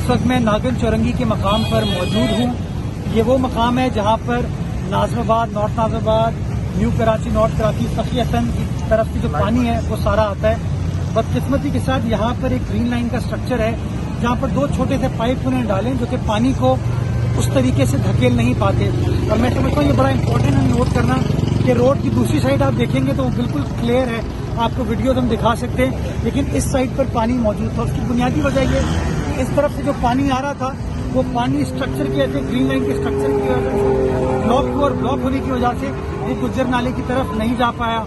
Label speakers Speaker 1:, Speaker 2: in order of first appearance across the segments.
Speaker 1: इस वक्त मैं नागिन चौरंगी के मकाम पर मौजूद हूँ। ये वो मकाम है जहाँ पर Nazimabad, north Nazimabad, new Karachi, north Karachi, सखी हसन की तरफ की जो पानी है वो सारा आता है। बदकिस्मती के साथ यहाँ पर एक ग्रीन लाइन का स्ट्रक्चर है जहाँ पर दो छोटे से पाइप उन्होंने डाले जो कि पानी को उस तरीके से धकेल नहीं पाते। और मैं समझता हूँ ये बड़ा इंपॉर्टेंट है नोट करना कि रोड की दूसरी साइड आप देखेंगे तो वो बिल्कुल क्लियर है, आपको वीडियो हम दिखा सकते हैं, लेकिन इस साइड पर पानी मौजूद था। उसकी बुनियादी वजह ये कि इस तरफ से जो पानी आ रहा था वो पानी स्ट्रक्चर की ऐसे ग्रीन लाइन के स्ट्रक्चर की वजह से ब्लॉक होने की वजह से वो गुज्जर नाले की तरफ नहीं जा पाया।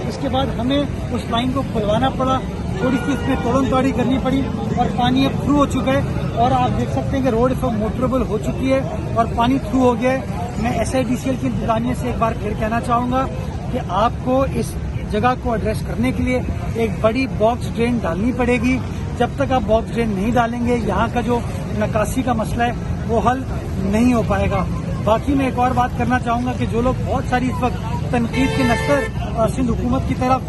Speaker 1: इसके बाद हमें उस लाइन को खुलवाना पड़ा, थोड़ी सी इसमें तोड़न ताड़ी करनी पड़ी और पानी अब थ्रू हो चुका है। और आप देख सकते हैं कि रोड इस वक्त मोटरेबल हो चुकी है और पानी थ्रू हो गया है। मैं SIDCL की इंतजामिया से एक बार फिर कहना चाहूँगा कि आपको इस जगह को एड्रेस करने के लिए एक बड़ी बॉक्स ड्रेन डालनी पड़ेगी। जब तक आप बॉक्स ड्रेन नहीं डालेंगे यहाँ का जो निकासी का मसला है वो हल नहीं हो पाएगा। बाकी मैं एक और बात करना चाहूँगा कि जो लोग बहुत सारी इस वक्त तनकीद के नस्तर सिंध हुकूमत की तरफ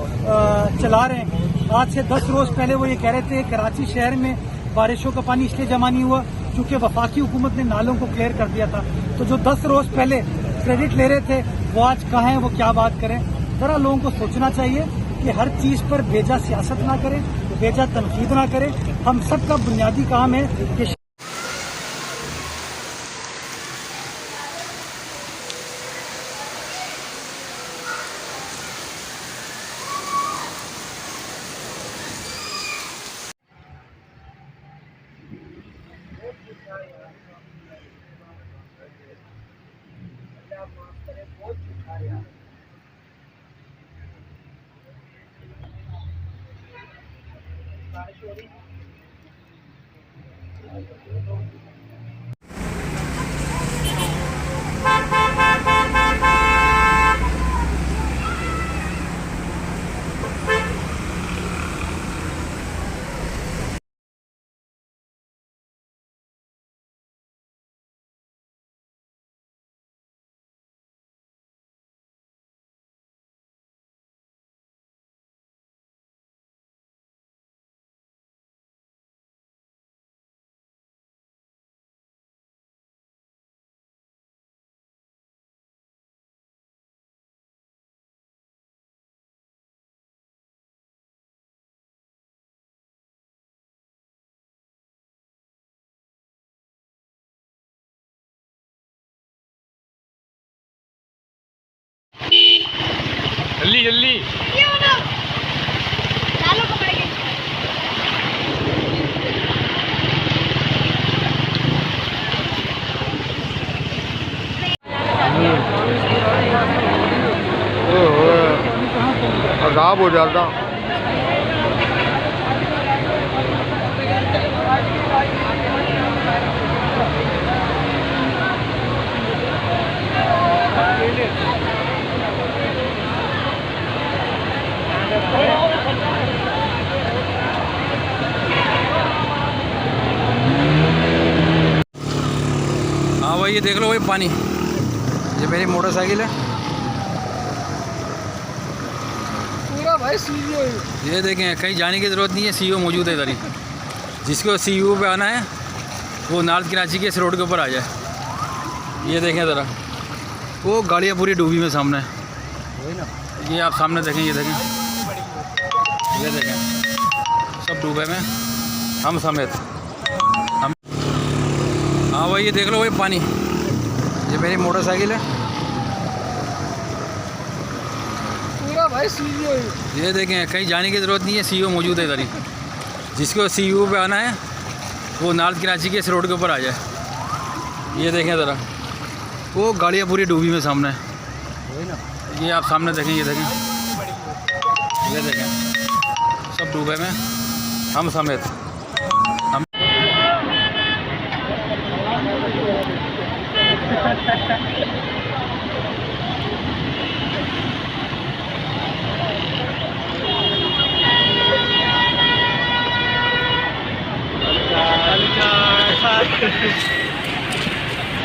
Speaker 1: चला रहे हैं, आज से 10 रोज पहले वो ये कह रहे थे कराची शहर में बारिशों का पानी इसलिए जमा नहीं हुआ क्योंकि वफाकी हुकूमत ने नालों को क्लियर कर दिया था। तो जो 10 रोज पहले क्रेडिट ले रहे थे वो आज कहाँ हैं, वो क्या बात करें। जरा लोगों को सोचना चाहिए कि हर चीज पर बेजा सियासत ना करें, बेजा तनकीद ना करें। हम सबका बुनियादी काम है कि
Speaker 2: जल्दी जल्दी अजाब हो जाता।
Speaker 3: हाँ भाई ये देख लो भाई पानी, ये मेरी मोटरसाइकिल है
Speaker 1: पूरा भाई सीईओ।
Speaker 3: ये देखें, कहीं जाने की ज़रूरत नहीं है, CEO मौजूद है इधर ही। जिसको CEO पे आना है वो नॉर्थ कराची के इस रोड के ऊपर आ जाए। ये देखें ज़रा, वो गाड़ियाँ पूरी डूबी में सामने है। ये आप सामने देखें, ये देखें, ये देखें, सब डूबे में, हम समेत। हम हाँ भाई ये देख लो भाई पानी, ये मेरी मोटरसाइकिल है
Speaker 1: पूरा भाई सीईओ।
Speaker 3: ये देखें, कहीं जाने की ज़रूरत नहीं है, CEO मौजूद है इधर ही। जिसको CEO पे आना है वो नॉर्थ कराची के इस रोड के ऊपर आ जाए। ये देखें ज़रा, वो गाड़ियाँ पूरी डूबी में सामने है। ये आप सामने देखें, ये देखें, ये देखें, सब डूबे में, हम समेत। हम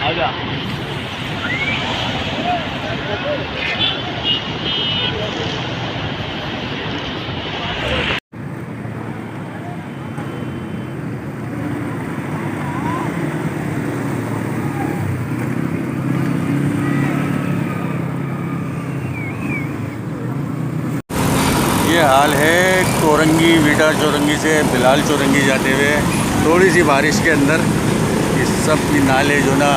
Speaker 2: आजा
Speaker 4: हाल है कोरंगी वीटा चौरंगी से बिलाल चौरंगी जाते हुए। थोड़ी सी बारिश के अंदर ये सब नाले जो ना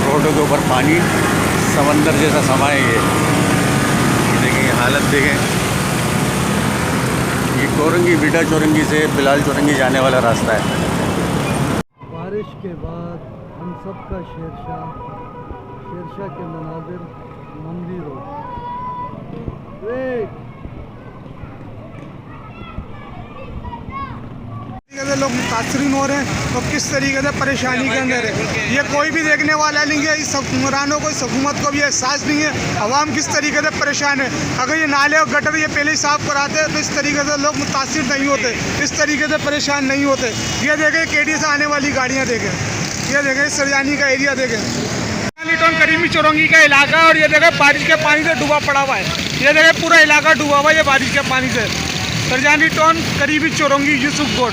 Speaker 4: रोडों के ऊपर पानी समंदर जैसा समा है। ये देखें हालत देखें। ये कोरंगी वीटा चौरंगी से बिलाल चौरंगी जाने वाला रास्ता है।
Speaker 5: बारिश के बाद हम सब का शेरशाह के मनाजिर मंदी रोड।
Speaker 6: लोग मुतासरीन हो रहे हैं और किस तरीके से परेशानी के अंदर है। ये कोई भी देखने वाला नहीं है। इस हुक्मरानों को, इस हुकूमत को भी एहसास नहीं है अवाम किस तरीके से परेशान है। अगर ये नाले और गटर ये पहले ही साफ कराते तो इस तरीके से लोग मुतासर नहीं होते, इस तरीके से परेशान नहीं होते। ये देखें केडी से आने वाली गाड़ियाँ देखें, ये देखें सरजानी का एरिया देखें, करीमी चौरंगी का इलाका। और ये देखें बारिश के पानी से डूबा पड़ा हुआ है। ये देखें पूरा इलाका डूबा हुआ है ये बारिश के पानी से। सरजानी टाउन करीबी चौरंगी यूसुफ गोड।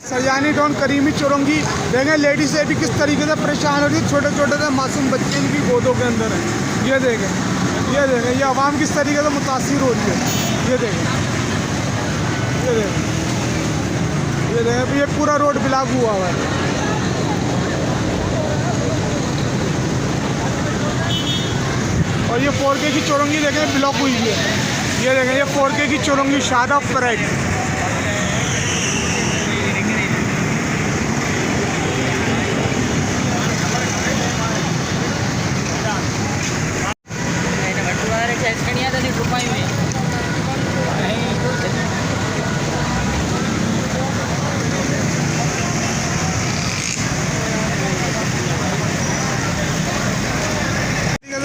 Speaker 6: सरजानी टाउन करीमी चौरंगी देखें लेडीज़ें भी किस तरीके से परेशान हो रही है। छोटे छोटे से मासूम बच्चे इनकी गोदों के अंदर हैं। ये देखें, ये देखें, ये आवाम किस तरीके से मुतासिर हो रही है। ये देखें, ये देखें, ये देखें, ये पूरा रोड ब्लॉक हुआ हुआ है। और ये 4K की चौरंगी देखें ब्लॉक हुई है। ये देखें, ये 4K की चौरंगी शादाब परेड।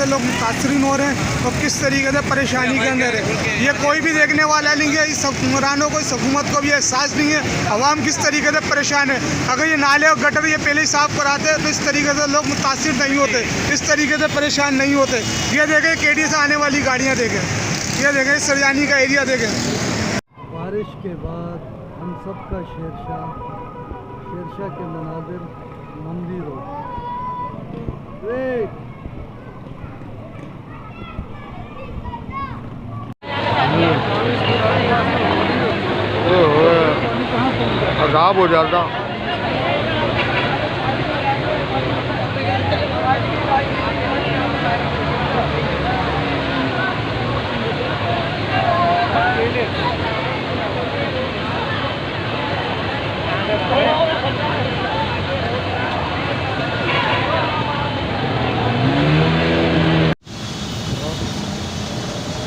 Speaker 6: लोग मुतासरीन हो रहे हैं और किस तरीके से परेशानी के अंदर है। ये कोई भी देखने वाला नहीं है। इस हुक्मरानों को, इस हुकूमत को भी एहसास नहीं है अवाम किस तरीके से परेशान है। अगर ये नाले और गटर ये पहले ही साफ कराते तो इस तरीके से लोग मुतासर नहीं होते, इस तरीके से परेशान नहीं होते। ये देखें केडी से आने वाली गाड़ियाँ देखें, ये देखें सरजानी का एरिया देखें।
Speaker 5: बारिश के बाद हम सब का शेरशाह के मनाजिर मंदी रोड।
Speaker 2: अजाब हो जाता।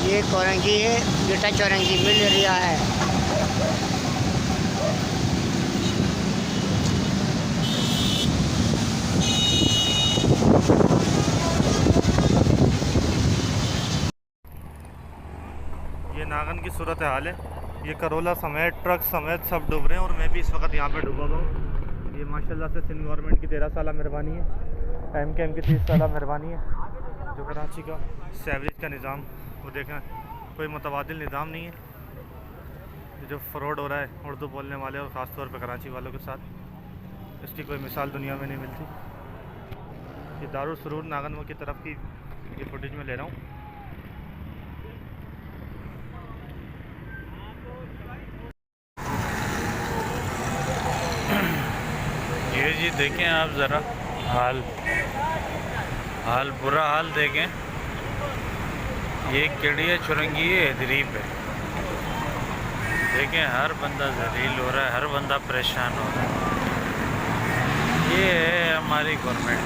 Speaker 7: ये कोरंगी है, वीटा चौरंगी मिल रहा है।
Speaker 8: ये नागन की सूरत हाल है। ये करोला समेत ट्रक समेत सब डूब रहे हैं और मैं भी इस वक्त यहाँ पे डूबा हुआ हूँ। ये माशाल्लाह से सिंध गवर्नमेंट की 13 साल मेहरबानी है, MKM की 30 साल मेहरबानी है। जो कराची का सीवरेज का निज़ाम वो देखें, कोई मुतबादिल निज़ाम नहीं है। जो फ्रॉड हो रहा है उर्दू बोलने वाले और ख़ास तौर पर कराची वालों के साथ, इसकी कोई मिसाल दुनिया में नहीं मिलती। ये दारुल सुरूर नागनवा की तरफ की ये फुटेज में ले रहा हूँ।
Speaker 3: ये जी देखें आप ज़रा हाल बुरा हाल देखें। ये केडिया चुरंगी है, दरीब है। देखें हर बंदा जलील हो रहा है, हर बंदा परेशान हो रहा है। ये है हमारी गवर्नमेंट।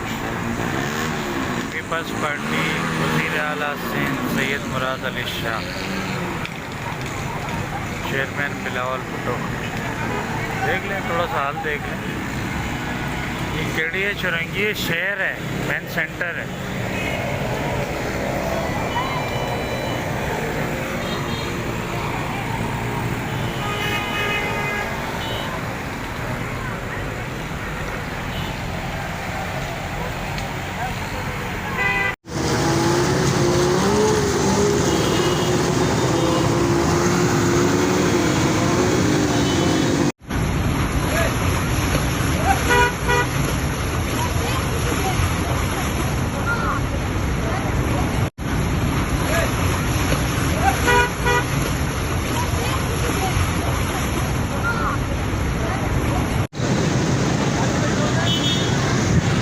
Speaker 3: पीपल्स पार्टी वज़ीर आला सिंध सैयद मुराद अली शाह, चेयरमैन बिलावल भुट्टो। देख लें, थोड़ा सा हाल देख लें। ये केडिया चुरंगी शहर है, मेन सेंटर है।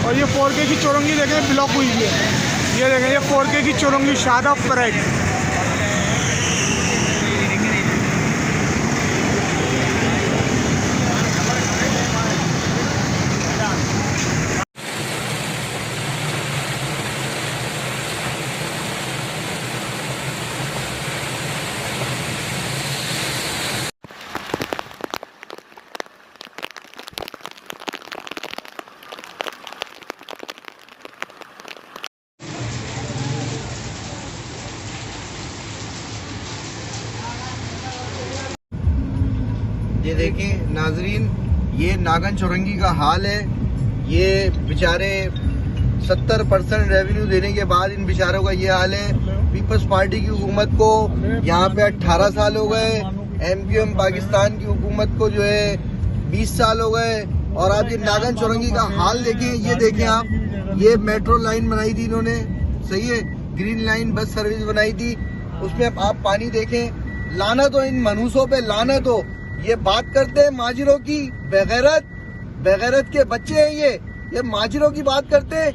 Speaker 6: और ये 4K की चौरंगी देखें ब्लॉक हुई है। ये देखें ये 4K की चौरंगी शादाब परेड।
Speaker 9: ये देखें नाजरीन, ये नागन चौरंगी का हाल है। ये बेचारे 70% रेवेन्यू देने के बाद इन बेचारों का ये हाल है। पीपल्स पार्टी की हुकूमत को यहाँ पे 18 साल हो गए, MQM पाकिस्तान की हुकूमत को जो है 20 साल हो गए। और आप ये नागन चौरंगी का हाल देखें, ये देखें आप, ये मेट्रो लाइन बनाई थी इन्होंने, सही है, ग्रीन लाइन बस सर्विस बनाई थी, उसमें आप पानी देखें। लानत हो इन मनूसों पे, लानत हो। ये बात करते हैं माजिरों की, बेगैरत के बच्चे हैं ये माजिरों की बात करते हैं।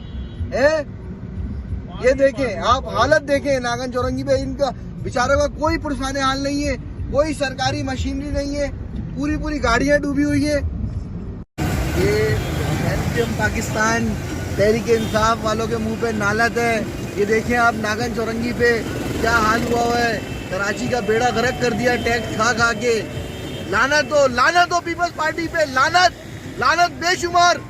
Speaker 9: ये देखें आप, हालत देखें नागन चौरंगी पे, इनका बेचारों का कोई पुरसाने हाल नहीं है, कोई सरकारी मशीनरी नहीं है, पूरी गाड़ियां डूबी हुई है। ये MQM पाकिस्तान तहरीक इंसाफ वालों के मुंह पे नालत है। ये देखें आप नागन चौरंगी पे क्या हाल हुआ है। कराची का बेड़ा गर्क कर दिया टैक्स खा के। लानत हो पीपल्स पार्टी पे, लानत बेशुमार।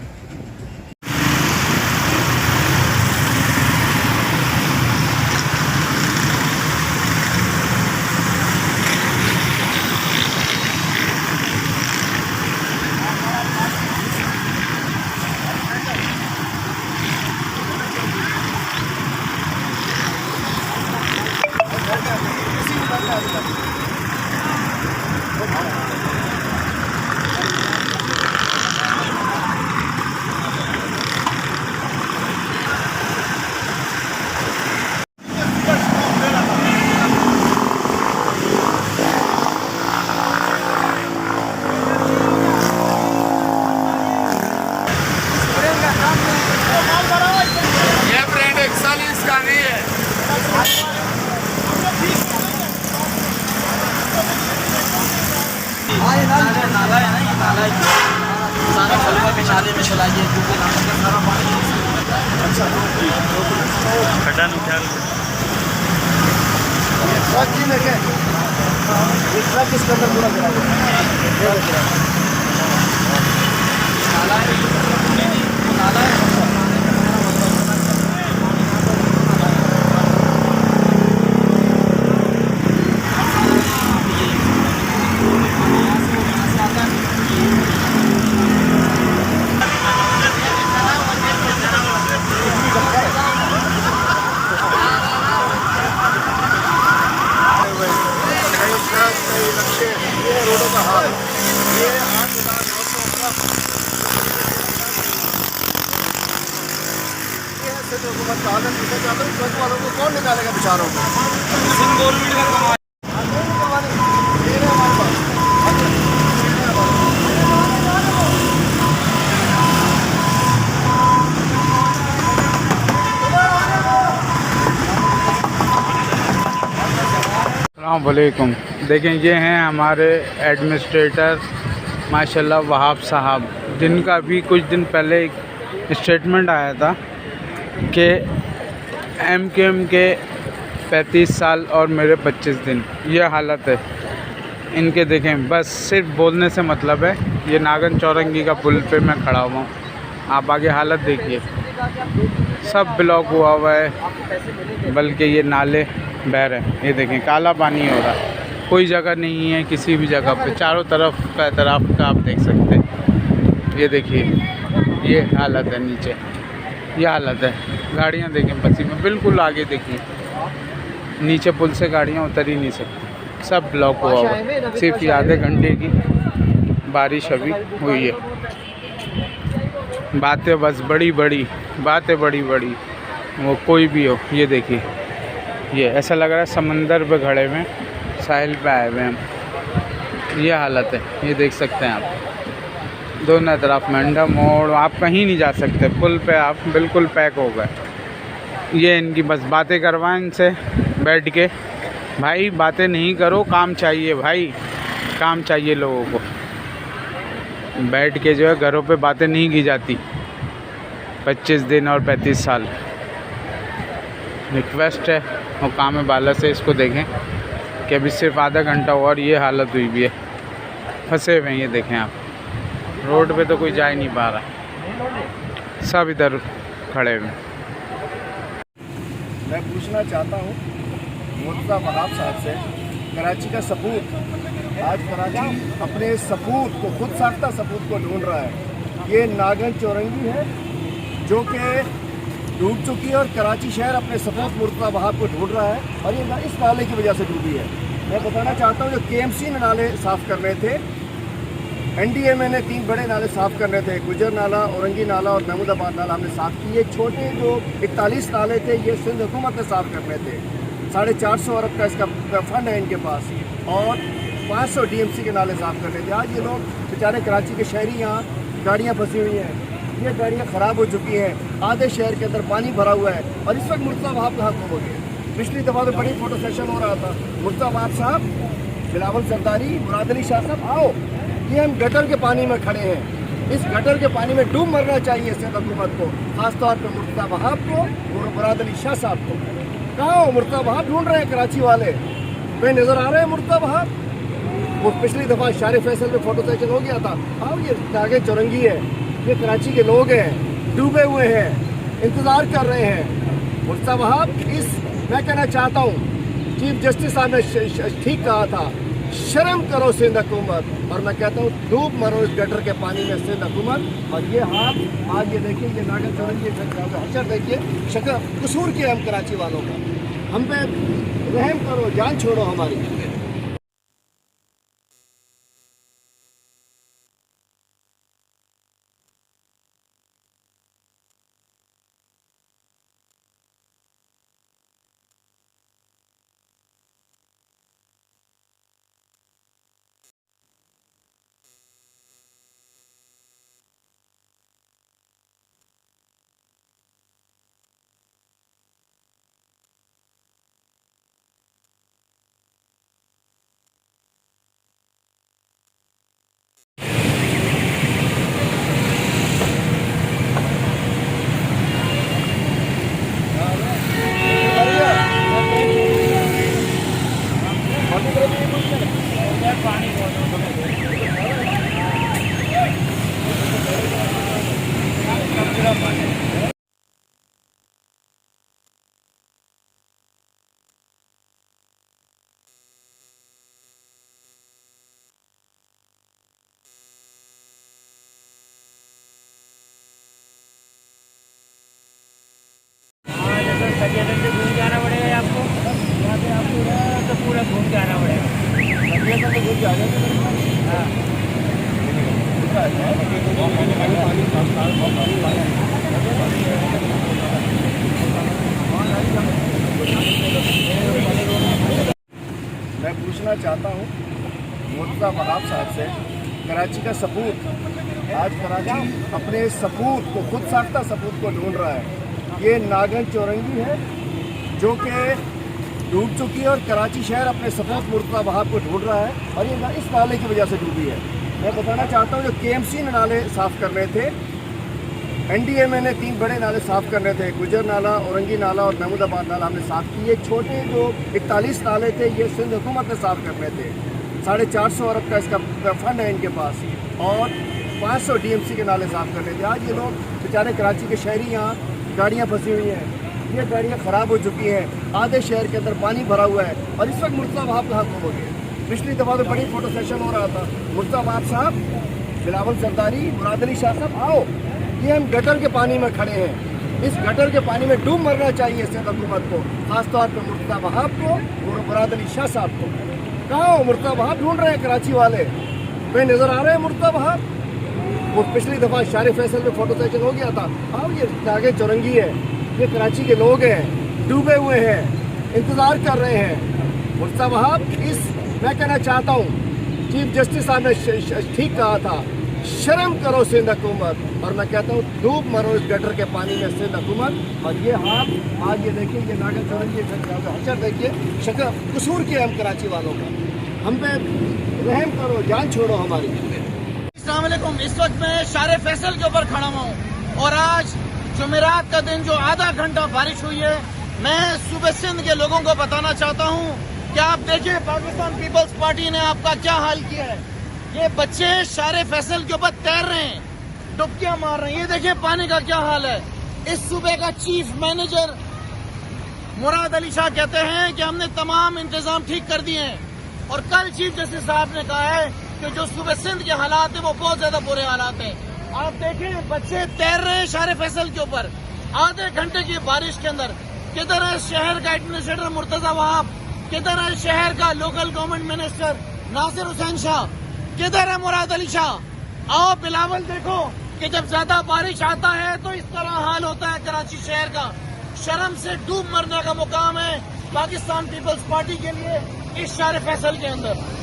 Speaker 1: नाला है ना, ये नाला है सारा खलवा बिछाने में चला गया क्योंकि नाला का सारा पानी
Speaker 8: खड्डा नुकसान
Speaker 9: ट्रक जी लेके ये ट्रक इसके अंदर पूरा गिरा गया।
Speaker 1: नाला है, वो नाला है।
Speaker 9: ट्रक वालों को कौन निकालेगा बेचारों को?
Speaker 1: गवर्नमेंट का कमाल।
Speaker 10: अस्सलामुअलैकुम। देखें ये हैं हमारे एडमिनिस्ट्रेटर माशाल्लाह वहाब साहब, जिनका भी कुछ दिन पहले एक स्टेटमेंट आया था कि MQM के 35 साल और मेरे 25 दिन, ये हालत है इनके। देखें बस सिर्फ बोलने से मतलब है। ये नागन चौरंगी का पुल पे मैं खड़ा हुआ हूँ, आप आगे हालत देखिए, सब ब्लॉक हुआ है, बल्कि ये नाले बह रहे हैं। ये देखें काला पानी हो रहा है, कोई जगह नहीं है किसी भी जगह पे, चारों तरफ का तरफ का आप देख सकते हैं। ये देखिए ये हालत है, नीचे ये हालत है। गाड़ियाँ देखें बसी में, बिल्कुल आगे देखिए, नीचे पुल से गाड़ियाँ उतर ही नहीं सकती, सब ब्लॉक हुआ हुआ। सिर्फ ये आधे घंटे की बारिश अभी हुई है। बातें बस बड़ी बड़ी, वो कोई भी हो। ये देखिए ये ऐसा लग रहा है समंदर पे खड़े हुए, साहिल पे आए हुए हम। ये हालत है, ये देख सकते हैं आप। दोनों तरफ मंडा मोड़, आप कहीं नहीं जा सकते, पुल पे आप बिल्कुल पैक हो गए। ये इनकी बस बातें करवाएं इनसे बैठ के, भाई बातें नहीं करो, काम चाहिए भाई, काम चाहिए लोगों को। बैठ के जो है घरों पे बातें नहीं की जाती 25 दिन और 35 साल। रिक्वेस्ट है और काम है बाला से, इसको देखें कि अभी सिर्फ आधा घंटा हुआ और ये हालत हुई भी है, फंसे हुए हैं। ये देखें आप, रोड पे तो कोई जा ही नहीं पा रहा, सब इधर खड़े हुए।
Speaker 9: मैं पूछना चाहता हूँ मुर्तज़ा वहाब साहब से, कराची का सपूत, आज कराची अपने सपूत को, खुद साख्ता सपूत को ढूंढ रहा है। ये नागन चौरंगी है जो कि डूब चुकी है और कराची शहर अपने सपूत मुर्तज़ा वहाब को ढूंढ रहा है और ये इस नाले की वजह से डूबी है। मैं बताना चाहता हूँ जो KMC ने नाले साफ़ करने थे, NDMA ने 3 बड़े नाले साफ़ करने थे, गुजर नाला, औरंगी नाला और महमूदाबाद नाला हमने साफ़ किए। छोटे जो 41 नाले थे ये सिंध हुकूमत ने साफ़ करने थे। 450 अरब का इसका फंड है इनके पास और 500 DMC के नाले साफ़ करने थे। आज ये लोग बेचारे कराची के शहरी यहाँ गाड़ियाँ फंसी हुई हैं, ये गाड़ियाँ ख़राब हो चुकी हैं, आधे शहर के अंदर पानी भरा हुआ है और इस वक्त मुर्तज़ा वहाब कहाँ खो गए। पिछली दफ़ा तो बड़ी फ़ोटो सेशन हो रहा था, मुर्तज़ा वहाब साहब, बिलावल सरदारी, मुराद अली शाह साहब, आओ, ये हम गटर के पानी में खड़े हैं। इस गटर के पानी में डूब मरना चाहिए सिंध हुकूमत को, खासतौर पर मुर्तज़ा वहाब को और मुराद अली शाह साहब को। कहाँ हो मुर्तज़ा वहाब? ढूंढ रहे हैं कराची वाले, कहीं नज़र आ रहे हैं मुर्तज़ा वहाब? वो पिछली दफ़ा शार फैसल में फ़ोटो सेशन हो गया था। आओ, ये नागन चौरंगी है, ये कराची के लोग हैं, डूबे हुए हैं, इंतज़ार कर रहे हैं। मुर्तज़ा वहाब, मैं कहना चाहता हूँ चीफ जस्टिस साहब ने ठीक कहा था, शर्म करो सिंध हुकूमत, और मैं कहता हूँ डूब मरो इस गटर के पानी में सिंध हुकूमत। और ये हाथ आज ये देखिए, ये नागन चौरंगी हशर देखिए, शक्ल कसूर किया हम कराची वालों का, हम पे रहम करो, जान छोड़ो हमारी।
Speaker 7: घूम जाना पड़ेगा आपको, यहाँ पे आपको तो पूरा घूम के आना पड़ेगा। हाँ,
Speaker 9: मैं पूछना चाहता हूँ मुर्तज़ा वहाब साहब से, कराची का सपूत, आज कराची अपने सपूत को, खुद साख्ता सपूत को ढूंढ रहा है। ये नागन चौरंगी है जो कि डूब चुकी है और कराची शहर अपने सपूत मुर्तज़ा वहाब को ढूंढ रहा है और ये इस नाले की वजह से डूबी है। मैं बताना चाहता हूँ जो KMC ने नाले साफ़ करने थे, NDMA ने 3 बड़े नाले साफ़ करने थे, गुजर नाला, औरंगी नाला और महमूदाबाद नाला हमने साफ़ किए। छोटे जो 41 नाले थे ये सिंध हुकूमत ने साफ़ करने थे। 450 अरब का इसका फंड है इनके पास और 500 DMC के नाले साफ़ करने थे। आज ये लोग बेचारे कराची के शहरी यहाँ गाड़ियाँ फंसी हुई हैं, ये गाड़ियाँ ख़राब हो चुकी हैं, आधे शहर के अंदर पानी भरा हुआ है और इस वक्त मुर्तज़ा वहाब कहाँ खो गए। पिछली दफ़ा तो बड़ी फ़ोटो सेशन हो रहा था, मुर्तज़ा वहाब साहब, बिलावल सरदारी, मुराद अली शाह साहब, आओ, ये हम गटर के पानी में खड़े हैं। इस गटर के पानी में डूब मरना चाहिए सिंध हुकूमत को, खासतौर पर मुर्तज़ा वहाब को और मुराद अली शाह साहब को। कहाँ हो मुर्तज़ा वहाब? ढूंढ रहे हैं कराची वाले, कहीं नज़र आ रहे हैं मुर्तज़ा वहाब? वो पिछली दफ़ा शार फैसल में फ़ोटो सेशन हो गया था। आओ, ये नागन चौरंगी है, ये कराची के लोग हैं, डूबे हुए हैं, इंतज़ार कर रहे हैं। मुर्तज़ा वहाब, मैं कहना चाहता हूँ चीफ जस्टिस साहब ने ठीक कहा था,
Speaker 2: शर्म करो सिंध हुकूमत। और मैं कहता हूँ डूब मरो इस गटर के पानी में सिंध हुकूमत। और ये हाल आज ये देखिए, ये नागन चौरंगी हशर देखिए, शक्ल कसूर किया हम कराची वालों का। हम पे रहम करो, जान छोड़ो हमारी।
Speaker 11: अस्सलाम वालेकुम। इस वक्त मैं शारे फैसल के ऊपर खड़ा हुआ हूँ और आज जुमेरात का दिन जो आधा घंटा बारिश हुई है, मैं सूबे सिंध के लोगों को बताना चाहता हूँ कि आप देखिए पाकिस्तान पीपल्स पार्टी ने आपका क्या हाल किया है। ये बच्चे शारे फैसल के ऊपर तैर रहे हैं, डुबकियां मार रहे हैं। ये देखिए पानी का क्या हाल है। इस सूबे का चीफ मैनेजर मुराद अली शाह कहते हैं कि हमने तमाम इंतजाम ठीक कर दिए हैं और कल चीफ जस्टिस साहब ने कहा है कि जो सूबे सिंध के हालात है वो बहुत ज्यादा बुरे हालात है। आप देखें बच्चे तैर रहे हैं शारे फैसल के ऊपर आधे घंटे की बारिश के अंदर। किधर है शहर का एडमिनिस्ट्रेटर मुर्तजा वहाब, किधर है शहर का local government minister Nasir Hussain Shah, किधर है मुराद अली शाह। आओ बिलावल, देखो कि जब ज्यादा बारिश आता है तो इस तरह हाल होता है कराची शहर का। शर्म से डूब मरने का मुकाम है पाकिस्तान पीपल्स पार्टी के लिए इस शारे फैसल के अंदर।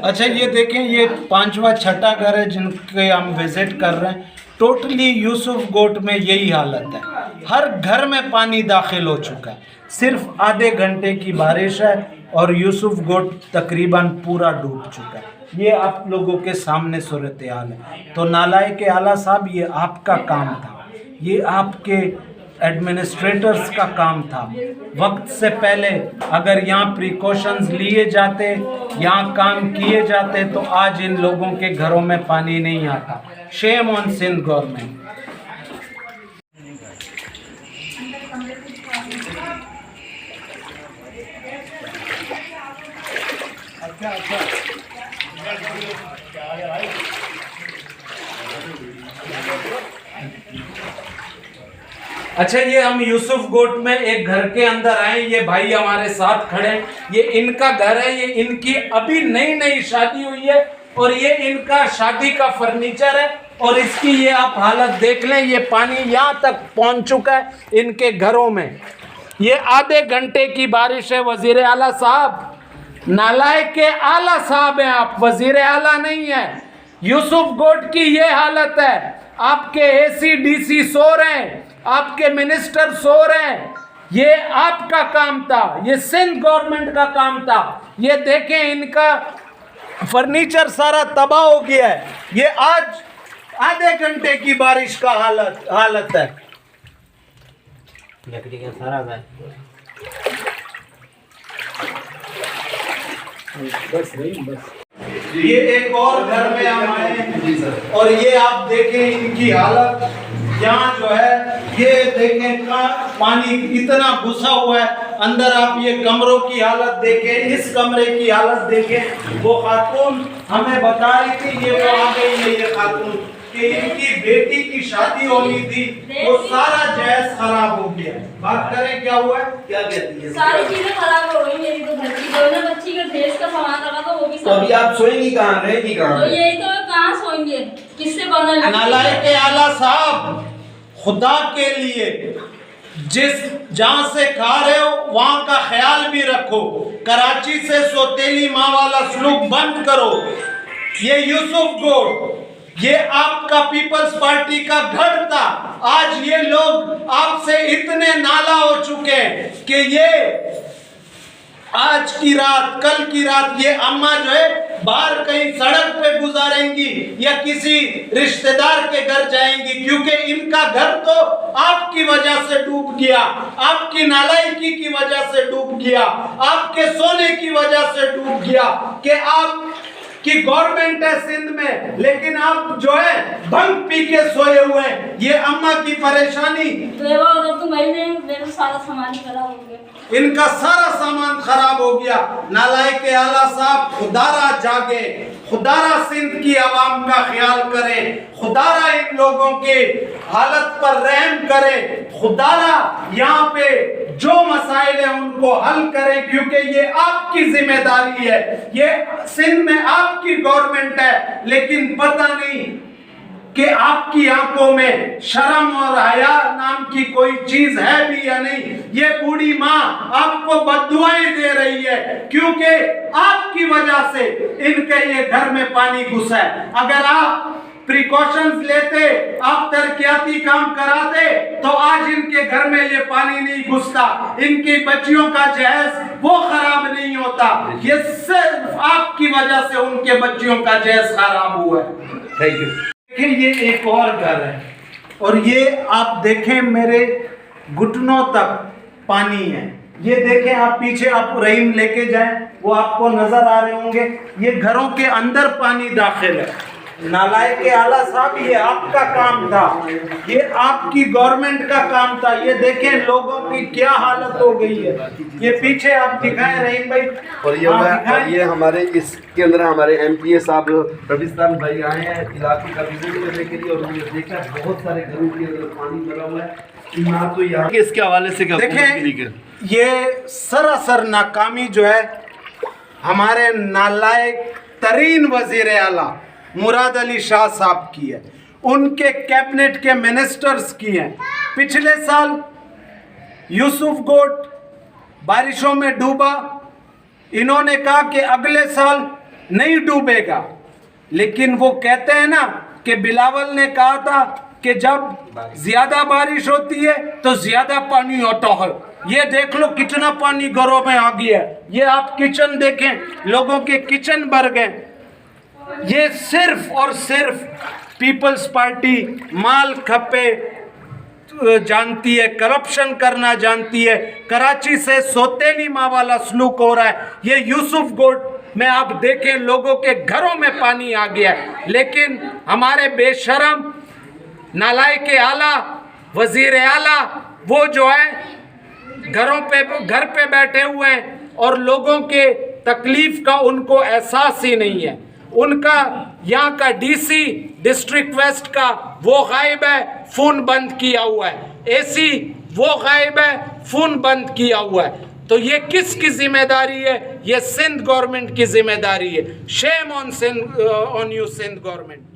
Speaker 10: अच्छा ये देखें, ये 5वां छठा घर है जिनके हम विजिट कर रहे हैं। टोटली यूसुफ गोट में यही हालत है, हर घर में पानी दाखिल हो चुका है। सिर्फ आधे घंटे की बारिश है और यूसुफ गोट तकरीबन पूरा डूब चुका है। ये आप लोगों के सामने सूरत हाल है। तो नालायक आला साहब, ये आपका काम था, ये आपके एडमिनिस्ट्रेटर्स का काम था। वक्त से पहले अगर यहाँ प्रिकॉशंस लिए जाते, यहाँ काम किए जाते तो आज इन लोगों के घरों में पानी नहीं आता। Shame on Sindh government. अच्छा ये हम यूसुफ गोट में एक घर के अंदर आए। ये भाई हमारे साथ खड़े, ये इनका घर है, ये इनकी अभी नई नई शादी हुई है और ये इनका शादी का फर्नीचर है। और इसकी ये आप हालत देख लें, ये पानी यहाँ तक पहुँच चुका है इनके घरों में। ये आधे घंटे की बारिश है। वजीर आला साहब, नालायक के आला साहब हैं आप, वजीर आला नहीं है। यूसुफ गोट की ये हालत है, आपके ACDC सो रहे हैं, आपके मिनिस्टर सो रहे हैं। ये आपका काम था, ये सिंध गवर्नमेंट का काम था। ये देखें इनका फर्नीचर सारा तबाह हो गया है। ये आज आधे घंटे की बारिश का हालत है। लकड़ी का सारा बस ये एक और घर में हम आए हैं और ये आप देखें इनकी हालत। यहाँ जो है ये देखें पानी इतना घुसा हुआ है अंदर। आप ये कमरों की हालत देखें, इस कमरे की हालत देखें। वो खातून हमें बता रही थी, ये वो आ गई है ये खातून, कि इनकी बेटी की शादी होनी थी, वो सारा जहेज खराब हो गया। बात करें क्या हुआ है, क्या कहती है?
Speaker 12: सारी चीजें खराब हो गई मेरी तो घर की। दोनों बच्ची का ड्रेस का सामान रखा था वो भी।
Speaker 9: तो अभी आप सोएंगी कहाँ, रहेंगी कहाँ?
Speaker 12: तो यही तो कहाँ सोएंगे, किससे बना?
Speaker 10: नालायक आला साहब, खुदा के लिए जहाँ से खा रहे हो वहाँ का ख्याल भी रखो। कराची से सौतेली माँ वाला सलूक बंद करो। ये यूसुफ गोट, ये आपका पीपल्स पार्टी का घर था। आज ये लोग आपसे इतने नाला हो चुके हैं कि ये आज की रात, कल की रात ये अम्मा जो है बाहर कहीं सड़क पे गुजारेंगी या किसी रिश्तेदार के घर जाएंगी, क्योंकि इनका घर तो आपकी वजह से डूब गया, आपकी नालायकी की वजह से डूब गया, आपके सोने की वजह से डूब गया। कि आप की गवर्नमेंट है सिंध में, लेकिन आप जो है भंग पी के सोए हुए हैं। ये अम्मा की परेशानी,
Speaker 12: मेरा सारा सामान खराब हो गया,
Speaker 10: इनका सारा सामान खराब हो गया। नालायक आला साहब, खुदारा जागे, खुदारा सिंध की आवाम का ख्याल करें, खुदारा इन लोगों के हालत पर रहम करें, खुदारा यहाँ पे जो मसाइल है उनको हल करें, क्योंकि ये आपकी जिम्मेदारी है। ये सिंध में आपकी गवर्नमेंट है, लेकिन पता नहीं
Speaker 13: कि आपकी आंखों में शर्म और हया नाम की कोई चीज है भी या नहीं। ये बूढ़ी माँ आपको बद्दुआएं दे रही है क्योंकि आपकी वजह से इनके ये घर में पानी घुसा है। अगर आप प्रिकॉशंस लेते, आप तरक्याती काम कराते तो आज इनके घर में ये पानी नहीं घुसता, इनकी बच्चियों का जहेज वो खराब नहीं होता। ये सिर्फ आपकी वजह से उनके बच्चियों का जहेज खराब हुआ है। Thank you. देखिए ये एक और घर है और ये आप देखें मेरे घुटनों तक पानी है। ये देखें आप पीछे, आप रहीम लेके जाएं वो आपको नजर आ रहे होंगे। ये घरों के अंदर पानी दाखिल है। नालायक के आला साहब ये आपका काम था, ये आपकी गवर्नमेंट का काम था। ये देखें लोगों की क्या हालत हो गई है। ये पीछे आप दिखाएं रहीम भाई।
Speaker 2: और ये हमारे इसके अंदर हमारे MPA साहब रविस्तान भाई आए हैं इलाके का विजिट करने के लिए और उन्होंने देखा बहुत सारे घरों के अंदर पानी भरा हुआ है। ना तो यहाँ इसके हवाले से
Speaker 13: देखें ये सरासर नाकामी जो है हमारे नालायक तरीन वजीर आला मुराद अली शाह साहब की है, उनके कैबिनेट के मिनिस्टर्स की हैं। पिछले साल यूसुफ गोट बारिशों में डूबा, इन्होंने कहा कि अगले साल नहीं डूबेगा, लेकिन वो कहते हैं ना कि बिलावल ने कहा था कि जब ज्यादा बारिश होती है तो ज्यादा पानी होता है। ये देख लो कितना पानी घरों में आ गया है। ये आप किचन देखें, लोगों के किचन भर गए। ये सिर्फ और सिर्फ पीपल्स पार्टी माल खपे जानती है, करप्शन करना जानती है। कराची से सोतेली माँ वाला सलूक हो रहा है। ये यूसुफ गोट में आप देखें लोगों के घरों में पानी आ गया है, लेकिन हमारे बेशरम नालायक के आला वजीर आला वो जो है घर पे बैठे हुए हैं और लोगों के तकलीफ का उनको एहसास ही नहीं है। उनका यहाँ का DC डिस्ट्रिक्ट वेस्ट का वो गायब है, फोन बंद किया हुआ है। AC वो गायब है, फोन बंद किया हुआ है। तो ये किसकी जिम्मेदारी है? ये सिंध गवर्नमेंट की जिम्मेदारी है। Shame on you Sindh government.